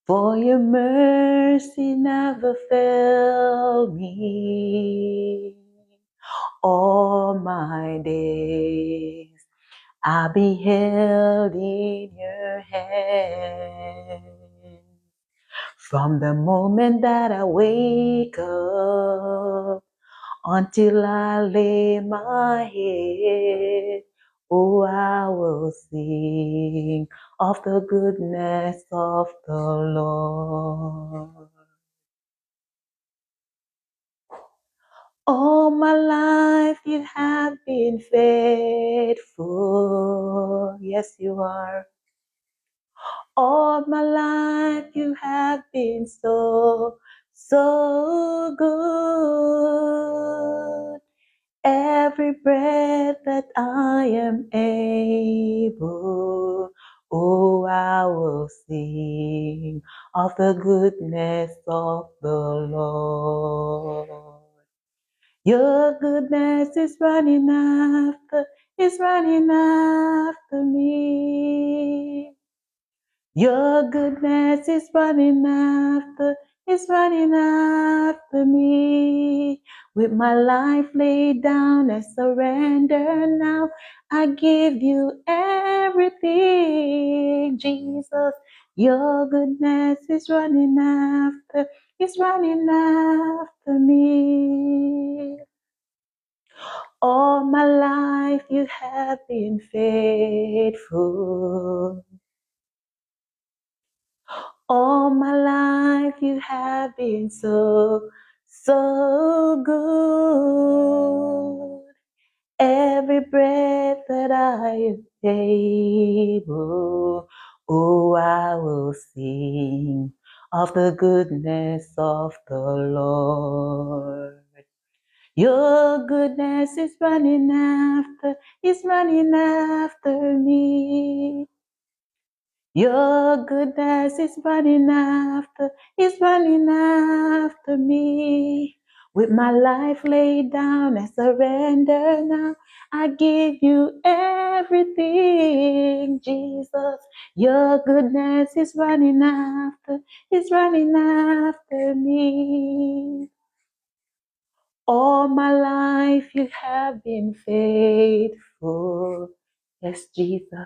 For your mercy never failed me. All my days I'll be held in your hand. From the moment that I wake up until I lay my head, oh, I will sing of the goodness of the Lord. All my life you have been faithful. Yes, you are. All my life you have been so, so good. Every breath that I am able, oh, I will sing of the goodness of the Lord. Your goodness is running after me. Your goodness is running after me. With my life laid down, I surrender now. I give you everything, Jesus. Your goodness is running after me. All my life you have been faithful. All my life you have been so, so good. Every breath that I am able, oh, I will sing of the goodness of the Lord. Your goodness is running after me. Your goodness is running after me. With my life laid down, I surrender now. I give you everything, Jesus. Your goodness is running after me. All my life you have been faithful. Yes, Jesus.